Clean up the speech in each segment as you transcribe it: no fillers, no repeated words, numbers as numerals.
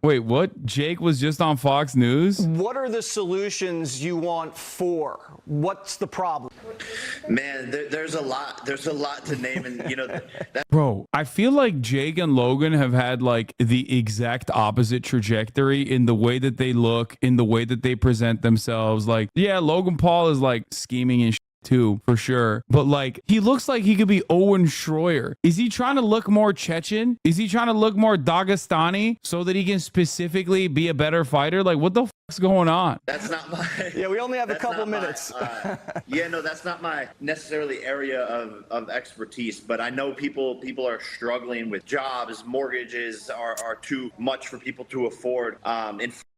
Wait, what? Jake was just on Fox News? What are the solutions you want for? What's the problem? Man, there's a lot to name, and Bro, I feel like Jake and Logan have had like the exact opposite trajectory in the way that they look, in the way that they present themselves. Like, yeah, Logan Paul is like scheming and too, for sure. But like, he looks like he could be Owen Schroyer. Is he trying to look more Chechen? Is he trying to look more Dagestani so that he can specifically be a better fighter? Like, what the fuck's going on? That's not my. Yeah, we only have a couple minutes. Yeah, no, that's not my necessarily area of expertise. But I know people are struggling with jobs. Mortgages are too much for people to afford.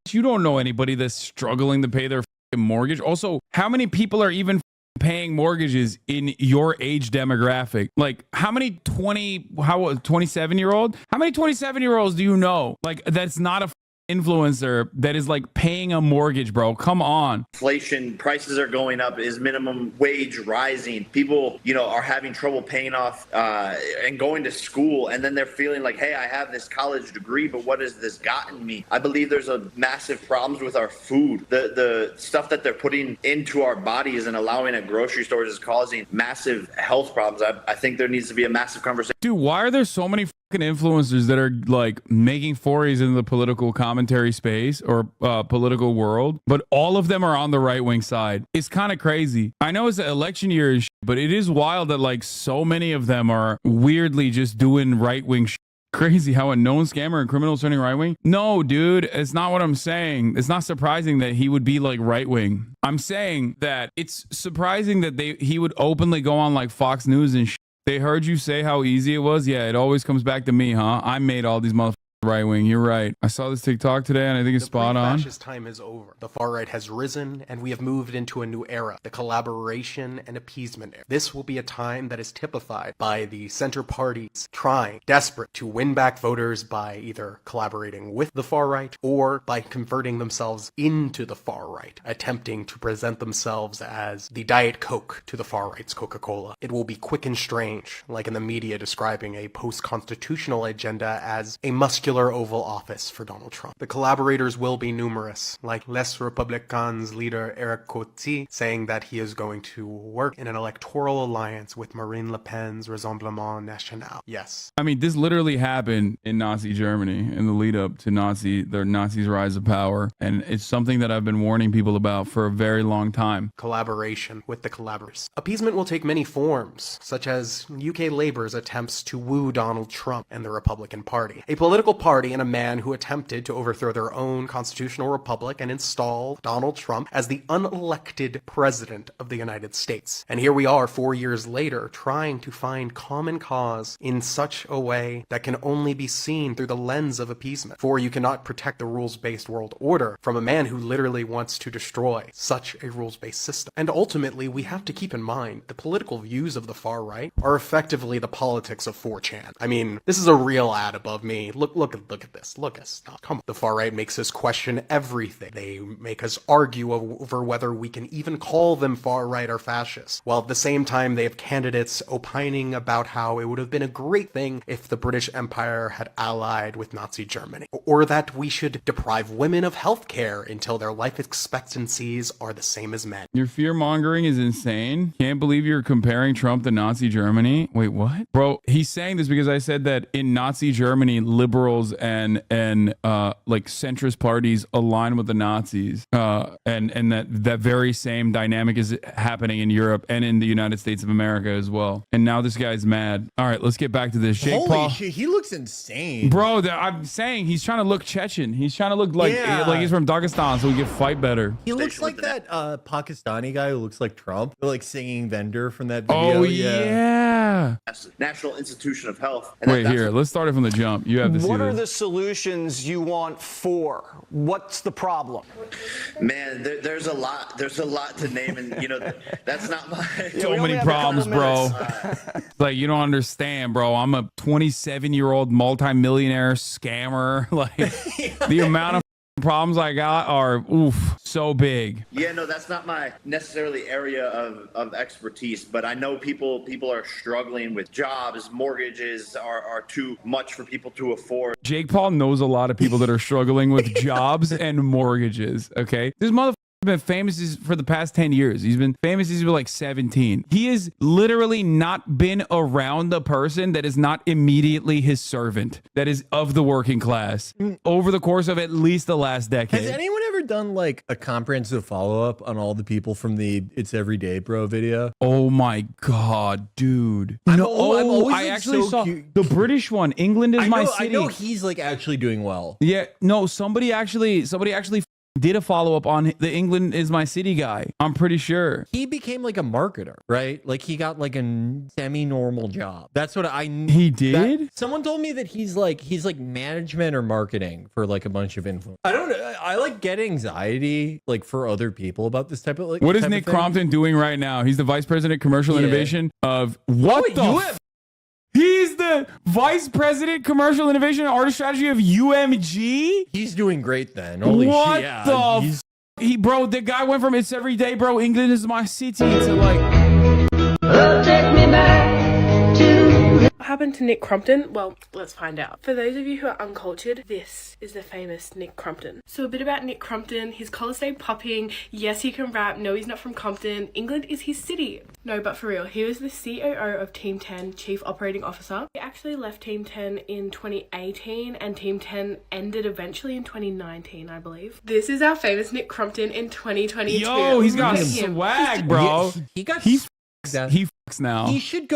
You don't know anybody that's struggling to pay their mortgage. Also, how many people are even paying mortgages in your age demographic? Like, how many 27-year-old? How many 27-year-olds do you know? Like, that's not a influencer that is like paying a mortgage, bro. Come on. Inflation, prices are going up, is minimum wage rising. People, are having trouble paying off and going to school, and then they're feeling like, hey, I have this college degree, but what has this gotten me? I believe there's a massive problems with our food. The stuff that they're putting into our bodies and allowing at grocery stores is causing massive health problems. I think there needs to be a massive conversation. Dude, why are there so many influencers that are like making forays into the political commentary space or political world, but all of them are on the right-wing side? It's kind of crazy. I know it's an election year, but it is wild that like so many of them are weirdly just doing right-wing shit. Crazy how a known scammer and criminal is turning right-wing. No, dude, it's not what I'm saying. It's not surprising that he would be like right-wing. I'm saying that it's surprising that he would openly go on like Fox News and shit. They heard you say how easy it was. Yeah, it always comes back to me, huh? I made all these motherfuckers right wing. You're right. I saw this TikTok today and I think it's spot on. The fascist time is over. The far right has risen and we have moved into a new era, the collaboration and appeasement era. This will be a time that is typified by the center parties trying, desperate to win back voters by either collaborating with the far right or by converting themselves into the far right, attempting to present themselves as the Diet Coke to the far right's Coca-Cola. It will be quick and strange, like in the media describing a post-constitutional agenda as a muscular Oval Office for Donald Trump. The collaborators will be numerous, like Les Republicans leader Eric Coetzee saying that he is going to work in an electoral alliance with Marine Le Pen's Rassemblement National. Yes. I mean, this literally happened in Nazi Germany in the lead up to the Nazis' rise of power. And it's something that I've been warning people about for a very long time. Collaboration with the collaborators. Appeasement will take many forms, such as UK Labour's attempts to woo Donald Trump and the Republican Party. A political party and a man who attempted to overthrow their own constitutional republic and install Donald Trump as the unelected president of the United States. And here we are 4 years later trying to find common cause in such a way that can only be seen through the lens of appeasement. For you cannot protect the rules-based world order from a man who literally wants to destroy such a rules-based system. And ultimately, we have to keep in mind the political views of the far right are effectively the politics of 4chan. I mean, this is a real ad above me. Look at this. Look at us. Come on. The far right makes us question everything. They make us argue over whether we can even call them far right or fascist. While at the same time, they have candidates opining about how it would have been a great thing if the British Empire had allied with Nazi Germany. Or that we should deprive women of health care until their life expectancies are the same as men. Your fear mongering is insane. Can't believe you're comparing Trump to Nazi Germany. Wait, what? Bro, he's saying this because I said that in Nazi Germany, liberals and like centrist parties align with the Nazis, and that very same dynamic is happening in Europe and in the United States of America as well. And now this guy's mad. All right, let's get back to this. Jake Holy Paul, shit, he looks insane, bro. I'm saying he's trying to look Chechen. He's trying to look like he's from Dagestan, so he can fight better. He looks like that Pakistani guy who looks like Trump, the, like singing vendor from that video. Oh yeah. National Institution of Health. Wait, here, let's start it from the jump. You have to see What are this. the solutions you want for? What's the problem? Man, there's a lot to name, and that's not my. So many problems, bro. Like, you don't understand, bro. I'm a 27-year-old multimillionaire scammer. Like, the amount of problems I got are so big. Yeah, no, that's not my necessarily area of expertise, but I know people are struggling with jobs. Mortgages are too much for people to afford. Jake Paul knows a lot of people that are struggling with jobs and mortgages. Okay, this motherfucker been famous for the past 10 years. He's been famous since he was like 17. He has literally not been around a person that is not immediately his servant, that is of the working class over the course of at least the last decade. Has anyone ever done like a comprehensive follow-up on all the people from the It's Everyday Bro video? Oh my God, dude. I'm No, always, I like, actually so saw cute. the British one. England is my city. I know he's like actually doing well. Yeah, no, somebody actually did a follow-up on the England is my city guy. I'm pretty sure. He became like a marketer, right? Like he got like a semi-normal job. That's what He did? Someone told me that he's like management or marketing for like a bunch of influencers. I don't know. I like get anxiety like for other people about this type of like. What is type of Nick thing. Crompton doing right now? He's the vice president commercial innovation of what wait, the UM. He's the vice president commercial innovation and artist strategy of UMG? He's doing great then. Holy What shit. Yeah, the he's- bro, the guy went from It's Everyday Bro, England is my city to like What happened to Nick Crompton? Well, let's find out. For those of you who are uncultured, this is the famous Nick Crompton. So a bit about Nick Crompton. His collars stay popping. Yes, he can rap. No, he's not from Compton. England is his city. No, but for real, he was the COO of Team 10, Chief Operating Officer. He actually left Team 10 in 2018 and Team 10 ended eventually in 2019, I believe. This is our famous Nick Crompton in 2022. yo, he's got Look at him. swag, bro. He got He that. he fucks now. He should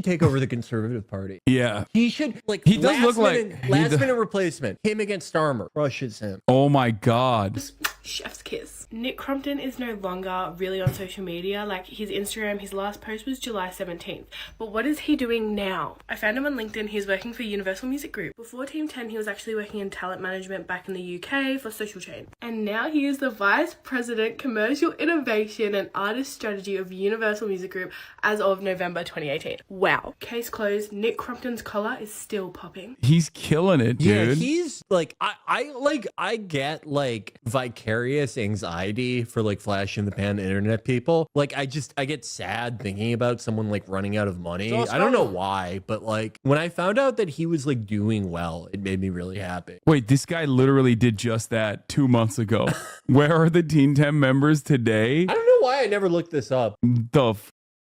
take over the Conservative Party. Yeah. He should like He does look like last minute replacement. Him against Starmer. Crushes him. Oh my God. Chef's kiss. Nick Crompton is no longer really on social media. Like his Instagram, his last post was July 17th. But what is he doing now? I found him on LinkedIn. He's working for Universal Music Group. Before Team 10, he was actually working in talent management back in the UK for Social Chain. And now he is the Vice President Commercial Innovation and Artist Strategy of Universal Music Group as of November 2018. Wow. Case closed. Nick Crompton's collar is still popping. He's killing it, dude. Yeah, he's like I get like vicarious anxiety for like flash in the pan internet people. Like I get sad thinking about someone like running out of money. I don't know why, but like when I found out that he was like doing well, it made me really happy. Wait, this guy literally did just that 2 months ago. Where are the Teen 10 members today? I don't know why I never looked this up.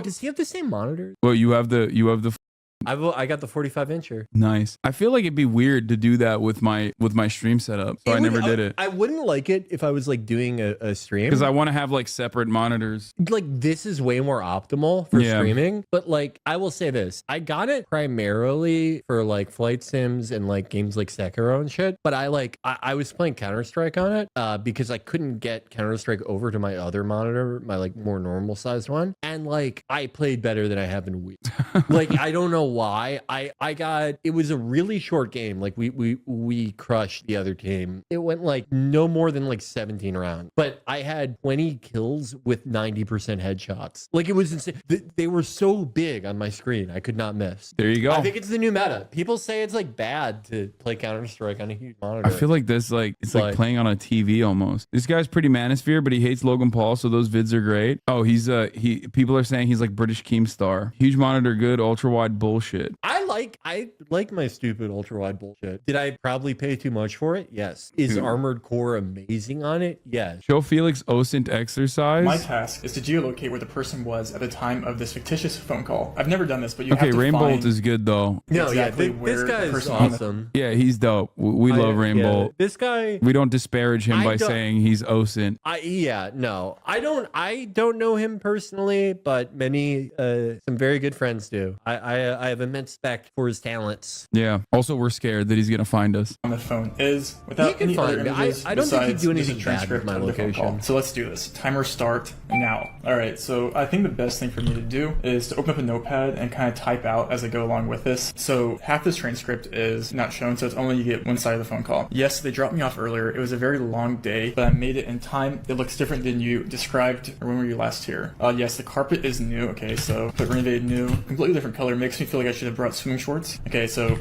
Does he have the same monitor? Well, you have the I got the 45-incher. nice. I feel like it'd be weird to do that with my stream setup, so I never did it I wouldn't like it if I was like doing a stream because I want to have like separate monitors. like this is way more optimal for Yeah. streaming. But like I will say this, I got it primarily for like flight sims and like games like Sekiro and shit. But I was playing Counter-Strike on it because I couldn't get Counter-Strike over to my other monitor, my like more normal sized one, and like I played better than I have in weeks. Like I don't know why. It was a really short game. Like we crushed the other team. It went like no more than like 17 rounds, but I had 20 kills with 90% headshots. Like it was insane. They were so big on my screen, I could not miss. There you go. I think it's the new meta. People say it's like bad to play Counter-Strike on a huge monitor. I feel like this it's like playing on a TV almost. This guy's pretty manosphere, but he hates Logan Paul, so those vids are great. Oh, people are saying he's like British Keemstar. Huge monitor, good, ultra wide bullshit. I like my stupid ultra wide bullshit. Did I probably pay too much for it? Yes. Is Armored Core amazing on it? Yes. Show Felix OSINT exercise. My task is to geolocate where the person was at the time of this fictitious phone call. I've never done this, but you have to Rainbolt find is good though. No, exactly yeah, where this the guy is person on the- awesome. Yeah, he's dope. We love Rainbolt. Yeah, this guy. We don't disparage him I by don't- saying he's OSINT. I don't know him personally, but many some very good friends do. I have immense respect for his talents. Yeah. Also, we're scared that he's gonna find us. on the phone is without He can any find other me. images I don't think he'd besides do just a anything bad with transcript my of the phone location. call. So let's do this. Timer start now. All right. So I think the best thing for me to do is to open up a notepad and kind of type out as I go along with this. So half this transcript is not shown, so it's only you get one side of the phone call. Yes, they dropped me off earlier. It was a very long day, but I made it in time. It looks different than you described or when were you last here. Yes, the carpet is new. Okay, so put renovated new, completely different color. Makes me feel feel like I should have brought swimming shorts. Okay, so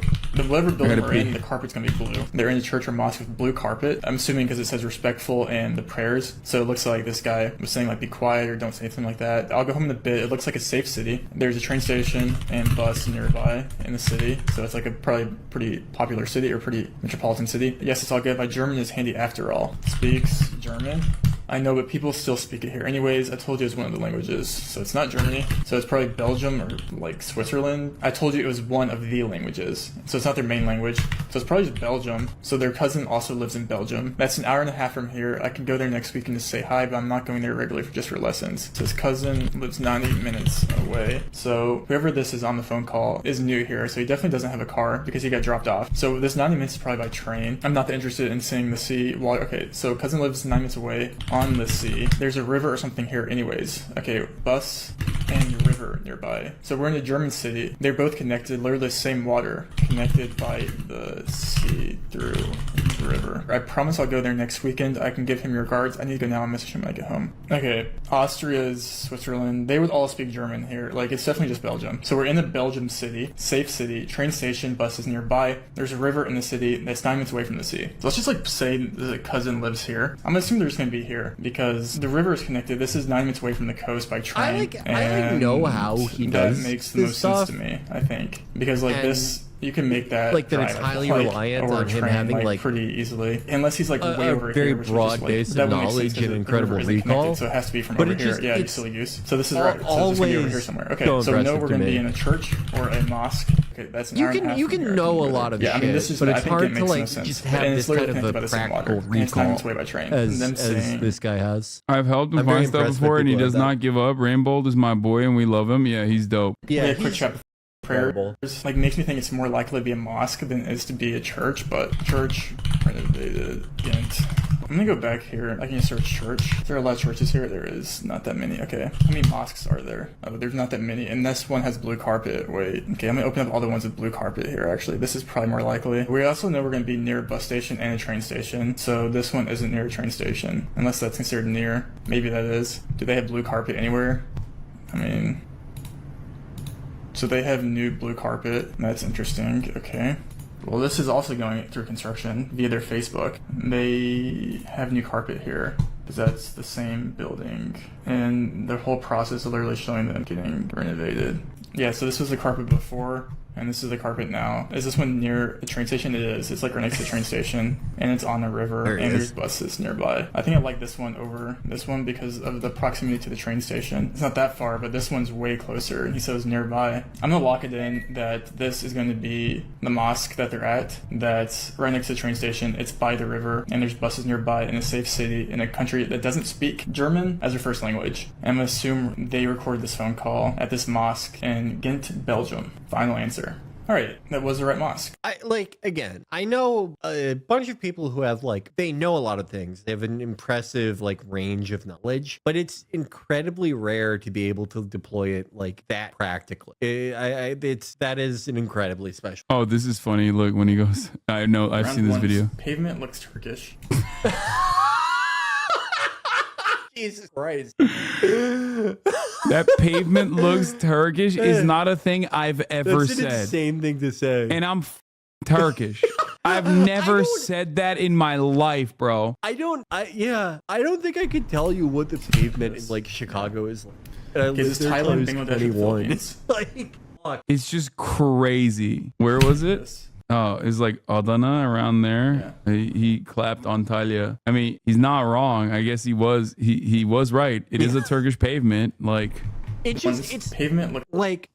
whatever building we're in, the carpet's gonna be blue. They're in a church or mosque with blue carpet. I'm assuming because it says respectful and the prayers. So it looks like this guy was saying like be quiet or don't say anything like that. I'll go home in a bit. It looks like a safe city. There's a train station and bus nearby in the city. So it's like a probably pretty popular city or pretty metropolitan city. Yes, it's all good. My German is handy after all. Speaks German. I know, but people still speak it here. Anyways, I told you it's one of the languages. So it's not Germany. So it's probably Belgium or like Switzerland. I told you it was one of the languages. So it's not their main language. So it's probably just Belgium. So their cousin also lives in Belgium. That's an hour and a half from here. I could go there next week and just say hi, but I'm not going there regularly just for lessons. So his cousin lives 90 minutes away. So whoever this is on the phone call is new here. So he definitely doesn't have a car because he got dropped off. So this 90 minutes is probably by train. I'm not that interested in seeing the sea. Okay, so cousin lives 9 minutes away on the sea. There's a river or something here anyways. Okay, bus and river nearby. So we're in a German city. They're both connected, literally the same water, connected by the sea through the river. I promise I'll go there next weekend. I can give him your regards. I need to go now and message him when I get home. Okay, Austria is Switzerland. They would all speak German here. Like, it's definitely just Belgium. So we're in a Belgium city, safe city, train station, buses nearby. There's a river in the city that's 9 minutes away from the sea. So let's just like say the cousin lives here. I'm assuming they're just gonna be here because the river is connected. This is 9 minutes away from the coast by train. I know how he does. That makes the most sense to me, I think, because like this. You can make that like that it's highly reliant on him having like pretty easily, unless he's like way over very here, broad base of knowledge and incredible recall. So it has to be from over here. Yeah, you silly goose. So this is right. So it's gonna be over here somewhere. Okay, so no, we're gonna be in a church or a mosque. Okay, that's an hour and a half you can know a lot of shit. I mean, this is, but it's I think hard it makes to like no sense. just have this kind of a practical recall as this guy has. I've helped him find stuff before, and he does not give up. Rainbow is my boy, and we love him. Yeah, he's dope. Yeah, quick chat. Prayers like makes me think it's more likely to be a mosque than it is to be a church, but church renovated Ghent. I'm gonna go back here. I can just search church. There are a lot of churches here. There is not that many. Okay, how many mosques are there? Oh, there's not that many, and this one has blue carpet. Wait, okay, I'm gonna open up all the ones with blue carpet here. Actually, this is probably more likely. We also know we're gonna be near a bus station and a train station, so this one isn't near a train station, unless that's considered near. Maybe that is. Do they have blue carpet anywhere? I mean. So they have new blue carpet. That's interesting. Okay. Well, this is also going through construction via their Facebook. They have new carpet here because that's the same building. And the whole process is literally showing them getting renovated. Yeah, so this was the carpet before. And this is the carpet now. Is this one near a train station? It is. It's like right next to the train station. And it's on a river. And there's buses nearby. I think I like this one over this one because of the proximity to the train station. It's not that far, but this one's way closer. And he says nearby. I'm going to lock it in that this is going to be the mosque that they're at. That's right next to the train station. It's by the river. And there's buses nearby in a safe city in a country that doesn't speak German as their first language. I'm going to assume they recorded this phone call at this mosque in Ghent, Belgium. Final answer. All right, that was the right mosque. I know a bunch of people who have they know a lot of things. They have an impressive range of knowledge, but it's incredibly rare to be able to deploy it that practically. That is an incredibly special. Oh, this is funny. Look, when he goes, I know, I've seen this video. Pavement looks Turkish. Jesus Christ. That pavement looks Turkish is not a thing I've ever said. That's an insane thing to say. And I'm Turkish. I've never said that in my life, bro. I don't think I could tell you what the pavement in Chicago is like. Is Thailand, Bangladesh, fuck. It's just crazy. Where was it? Oh, it's Adana around there. Yeah. He clapped Antalya. I mean, he's not wrong. I guess he was right. It is a Turkish pavement. It's pavement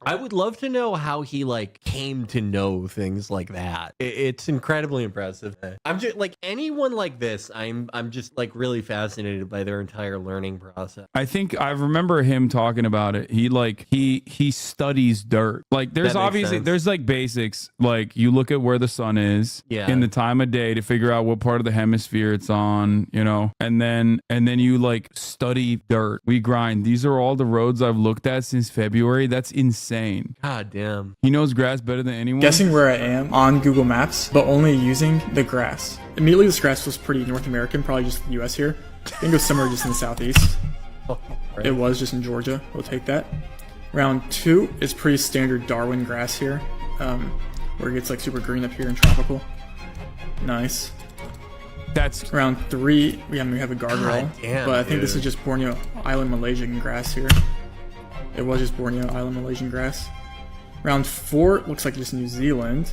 I would love to know how he came to know things like that. It's incredibly impressive. I'm just anyone like this. I'm just really fascinated by their entire learning process. I think I remember him talking about it. He studies dirt. There's obviously there's basics. You look at where the sun is in the time of day to figure out what part of the hemisphere it's on, and then you study dirt. We grind. These are all the roads I've looked at since February. That's insane. God damn. He knows grass better than anyone. Guessing where I am on Google Maps, but only using the grass. Immediately this grass was pretty North American, probably just the US here. I think it was somewhere just in the southeast. It was just in Georgia. We'll take that. Round 2 is pretty standard Darwin grass here, where it gets like super green up here and tropical. Nice. That's Round 3, we have a guardrail, God damn, but I think this dude. is just Borneo Island Malaysian grass here. It was just Borneo Island Malaysian grass. Round 4 looks like just New Zealand.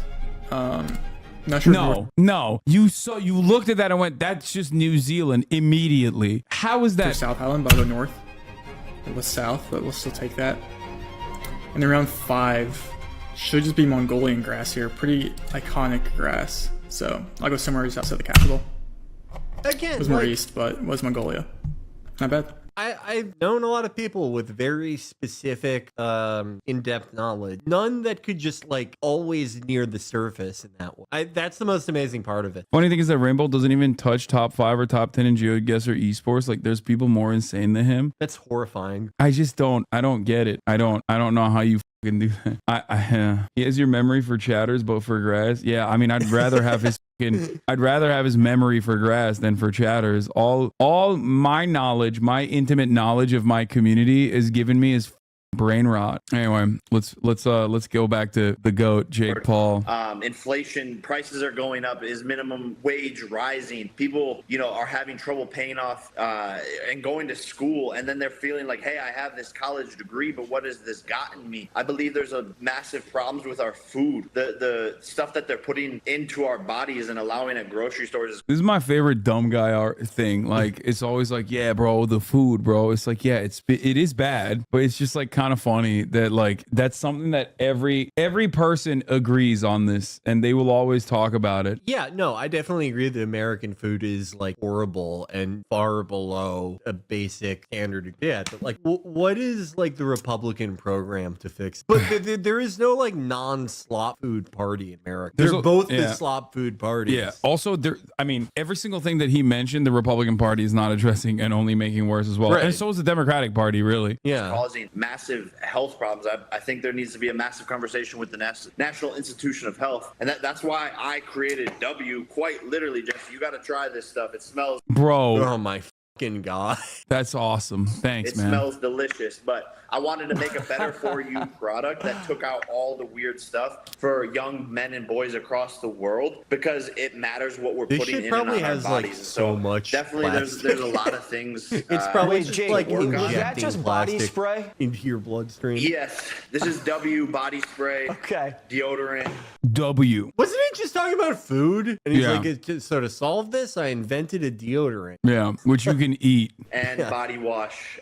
Not sure. no. You looked at that and went, that's just New Zealand immediately. How is that? South Island, but I'll go north. It was south, but we'll still take that. And then round 5 should just be Mongolian grass here. Pretty iconic grass. So I'll go somewhere just outside the capital. Again, It was more like, east, but it was Mongolia. Not bad. I've known a lot of people with very specific, in-depth knowledge. None that could just like always near the surface in that way. That's the most amazing part of it. Funny thing is that Rainbow doesn't even touch top 5 or top 10 in GeoGuessr esports. Like there's people more insane than him. That's horrifying. I don't get it. I don't know how you fucking do that. He has your memory for chatters, but for grass. Yeah, I mean, I'd rather have his memory for grass than for chatters. All my knowledge, my intimate knowledge of my community is given me is brain rot. Anyway, let's go back to the GOAT, Jake Paul. Inflation, prices are going up. Is minimum wage rising? People, are having trouble paying off and going to school, and then they're feeling like, hey, I have this college degree, but what has this gotten me? I believe there's a massive problems with our food. The stuff that they're putting into our bodies and allowing at grocery stores. This is my favorite dumb guy art thing. Like it's always like, yeah, bro, the food, bro. It's like, yeah, it is bad, but it's just like kind of funny that like that's something that every person agrees on this, and they will always talk about it. Yeah, no, I definitely agree that American food is like horrible and far below a basic standard. Yeah, but like, what is like the Republican program to fix? But there is no like non-slop food party in America. They're both the slop food parties. Yeah. Also, every single thing that he mentioned, the Republican Party is not addressing and only making worse as well. Right. And so is the Democratic Party, really. Yeah. Causing massive health problems. I think there needs to be a massive conversation with the National Institution of Health, and that's why I created W. Quite literally, Jesse, you got to try this stuff. It smells, Bro. Oh my fucking god. That's awesome. Thanks, it man. smells delicious, but I wanted to make a better for you product that took out all the weird stuff for young men and boys across the world, because it matters what we're This putting shit in and probably on our has like bodies. so much definitely plastic. there's a lot of things. It's probably Wait, just Jake, like was injecting that just body plastic spray? into your bloodstream. Yes, this is W body spray, Okay. deodorant. W. Wasn't it just talking about food? And he's Yeah. like, so to solve this, I invented a deodorant. Yeah, which you can eat. And body wash.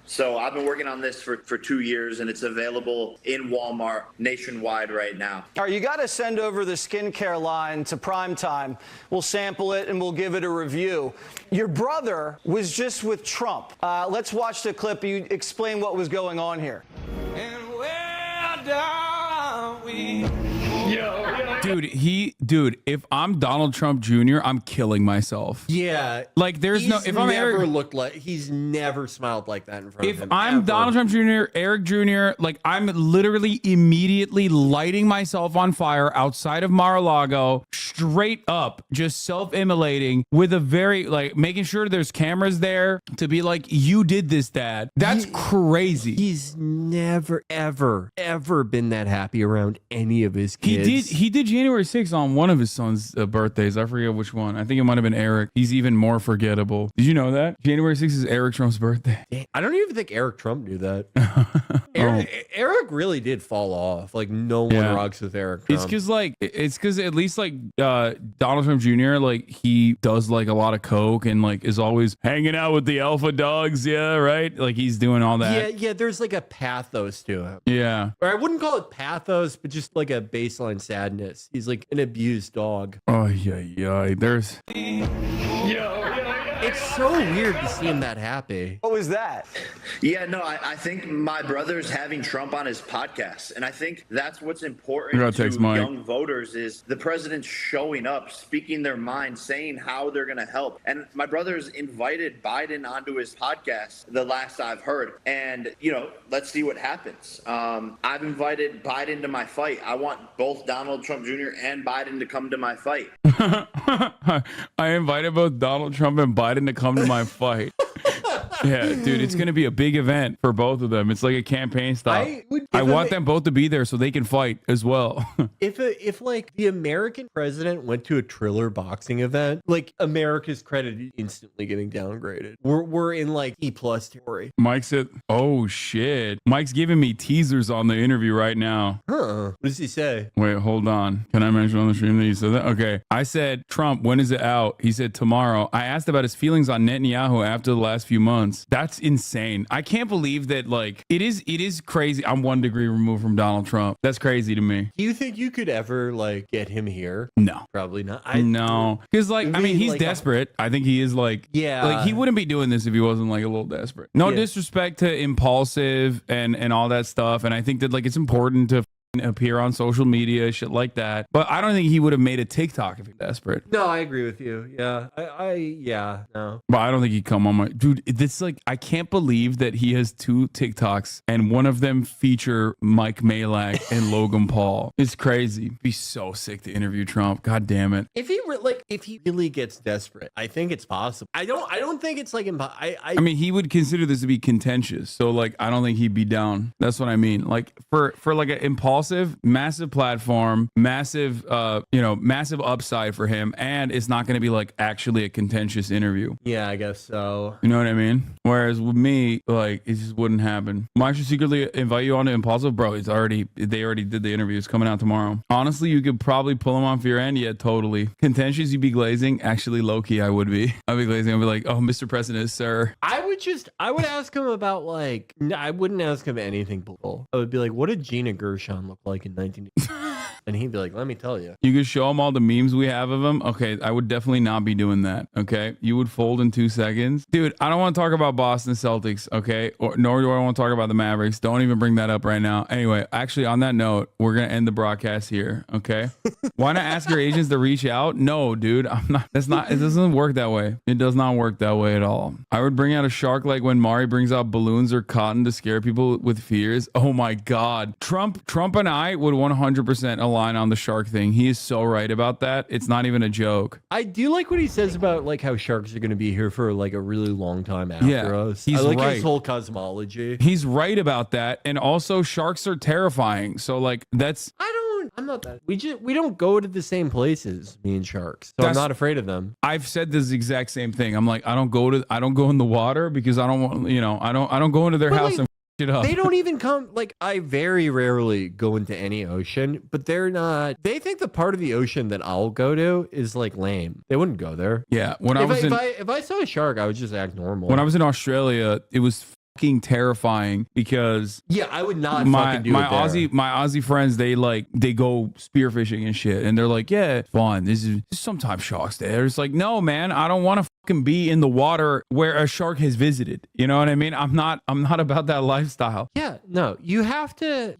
So I've been working on this for 2 years, and it's available in Walmart nationwide right now. All right, you got to send over the skincare line to Primetime. We'll sample it and we'll give it a review. Your brother was just with Trump. Let's watch the clip. You explain what was going on here. And where down we Dude, if I'm Donald Trump Jr., I'm killing myself. Yeah. Like there's no, if I'm Eric, he's never smiled like that in front of if him. I'm ever. Donald Trump Jr., Eric Jr., like I'm literally immediately lighting myself on fire outside of Mar-a-Lago, straight up, just self-immolating with a very, like, making sure there's cameras there to be like, you did this, Dad. That's crazy. He's never, ever, ever been that happy around any of his kids. He did January 6th on one of his son's birthdays. I forget which one. I think it might have been Eric. He's even more forgettable. Did you know that? January 6th is Eric Trump's birthday. I don't even think Eric Trump knew that. Eric really did fall off. Like no one rocks with Eric Trump. It's because at least like Donald Trump Jr., like he does like a lot of coke and like is always hanging out with the alpha dogs. Yeah, right. Like he's doing all that. Yeah. There's like a pathos to him. Yeah. Or I wouldn't call it pathos, but just like a baseline sadness. He's like an abused dog. Oh yeah. There's. It's so weird to see him that happy. What was that? Yeah, no, I think my brother's having Trump on his podcast, and I think that's what's I important gotta to text Mike. young voters is the president showing up, speaking their mind, saying how they're going to help. And my brother's invited Biden onto his podcast, the last I've heard, and let's see what happens. I've invited Biden to my fight. I want both Donald Trump Jr. and Biden to come to my fight. I invited both Donald Trump and Biden to come to my fight. Yeah, dude, it's gonna be a big event for both of them. It's like a campaign stop. I want them both to be there so they can fight as well. If like the American president went to a Triller boxing event, like America's credit is instantly getting downgraded. We're in like E+ territory. Mike said, "Oh shit." Mike's giving me teasers on the interview right now. Huh? What does he say? Wait, hold on. Can I mention on the stream that you said that? Okay. I said, Trump, when is it out? He said tomorrow. I asked about his feelings on Netanyahu after the last few months. That's insane. I can't believe that, like, it is crazy. I'm 1 degree removed from Donald Trump. That's crazy to me. Do you think you could ever like get him here? No. Probably not. No. Because, like, I mean, he's like, desperate. I think he is, like, yeah. Like, he wouldn't be doing this if he wasn't, like, a little desperate. No disrespect to impulsive and all that stuff. And I think that, like, it's important to appear on social media, shit like that. But I don't think he would have made a TikTok if he's desperate. No, I agree with you. Yeah. No. But I don't think he'd come on my dude. This, like, I can't believe that he has 2 TikToks and one of them feature Mike Malak and Logan Paul. It's crazy. Be so sick to interview Trump. God damn it. If he really gets desperate, I think it's possible. I don't think it's like I mean, he would consider this to be contentious. So, like, I don't think he'd be down. That's what I mean. Like, for like an impulsive, massive platform, massive massive upside for him, and it's not going to be like actually a contentious interview. Yeah, I guess so. You know what I mean? Whereas with me, like, it just wouldn't happen. Mike should secretly invite you on to Impulsive, bro. They already did the interview. It's coming out tomorrow. Honestly, you could probably pull him on for your end. Yeah, totally. Contentious, you'd be glazing. Actually, low key, I would be. I'd be glazing. I'd be like, oh, Mr. President, sir. I would ask him about, like, I wouldn't ask him anything political. I would be like, what did Gina Gershon look like in 1980? And he'd be like, let me tell you. You could show him all the memes we have of him. Okay, I would definitely not be doing that. Okay, you would fold in 2 seconds. Dude, I don't want to talk about Boston Celtics, okay? Nor do I want to talk about the Mavericks. Don't even bring that up right now. Anyway, actually, on that note, we're going to end the broadcast here, okay? Why not ask your agents to reach out? No, dude, it doesn't work that way. It does not work that way at all. I would bring out a shark like when Mari brings out balloons or cotton to scare people with fears. Oh my God. Trump and I would 100% align on the shark thing. He is so right about that. It's not even a joke. I do like what he says about, like, how sharks are going to be here for like a really long time after us. He's I like right. his whole cosmology. He's right about that. And also, sharks are terrifying. So, like, I'm not that. We don't go to the same places, me and sharks. So I'm not afraid of them. I've said this exact same thing. I'm like, I don't go in the water because I don't want, I don't go into their house and it up. They don't even come. Like, I very rarely go into any ocean, but they think the part of the ocean that I'll go to is like lame. They wouldn't go there. Yeah. If I saw a shark, I would just act normal. When I was in Australia, it was fucking terrifying because I would not my fucking do it there. my Aussie friends, they go spearfishing and shit, and they're like, yeah, it's fun. This is sometimes sharks there. It's like, no, man, I don't want to fucking be in the water where a shark has visited. You know what I mean? I'm not about that lifestyle. Yeah, no, you have to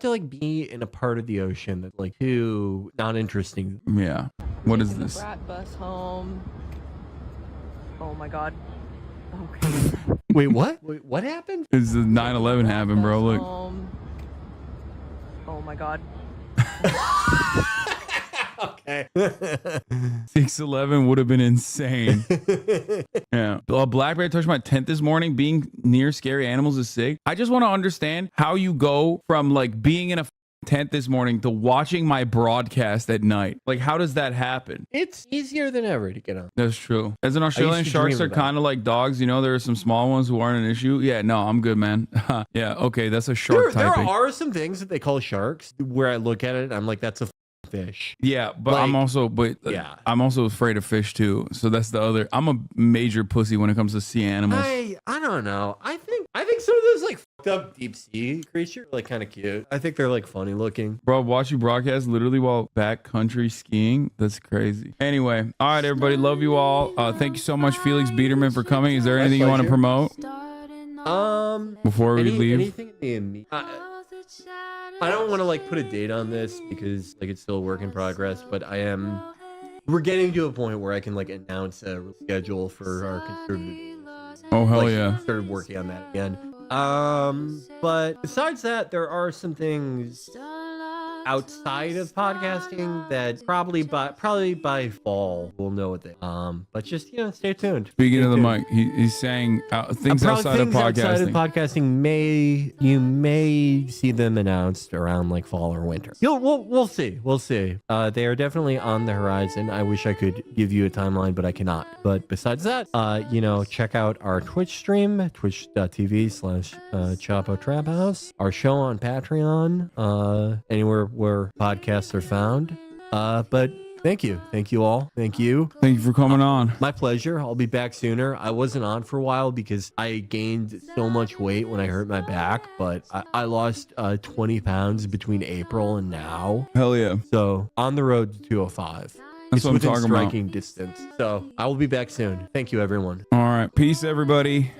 like be in a part of the ocean that's like too not interesting. Yeah. What is this? Brat bus home. Oh my God. Okay. Wait, what? Wait, what happened? It's the 9/11 happened, bro. Look. Oh my God. Okay. 6/11 would have been insane. Yeah. A black bear touched my tent this morning. Being near scary animals is sick. I just want to understand how you go from like being in a tent this morning to watching my broadcast at night. Like, how does that happen? It's easier than ever to get on. That's true. As an Australian, sharks are kind of like dogs. You know, there are some small ones who aren't an issue. Yeah, no, I'm good, man. Yeah, okay, that's a shark typing. There are some things that they call sharks where I look at it and I'm like, that's a fish. Yeah, but like, I'm also afraid of fish too. So that's the other. I'm a major pussy when it comes to sea animals. I don't know. I think some of those like fucked up deep sea creatures are like kind of cute. I think they're like funny looking. Bro, watch you broadcast literally while backcountry skiing. That's crazy. Anyway, all right, everybody, love you all. Thank you so much, Felix Biederman, for coming. Is there anything you want to promote? Before we leave? Anything in the I don't want to like put a date on this because like it's still a work in progress, but we're getting to a point where I can like announce a schedule for our conservative. Oh hell yeah. Started working on that again. But besides that, there are some things outside of podcasting that probably by fall we'll know what they. But just stay tuned. Speaking of the tuned. mic, he's saying things outside of Outside of podcasting. podcasting you may see them announced around like fall or winter. We'll see. They are definitely on the horizon. I wish I could give you a timeline, but I cannot. But besides that, check out our Twitch stream, twitch.tv/Chapo Trap House. Our show on Patreon, anywhere where podcasts are found. But thank you all. Thank you for coming on. My pleasure. I'll be back sooner. I wasn't on for a while because I gained so much weight when I hurt my back, but I lost 20 pounds between April and now. Hell yeah. So on the road to 205. That's what I'm within talking striking about. distance. So I will be back soon. Thank you, everyone. All right. Peace, everybody.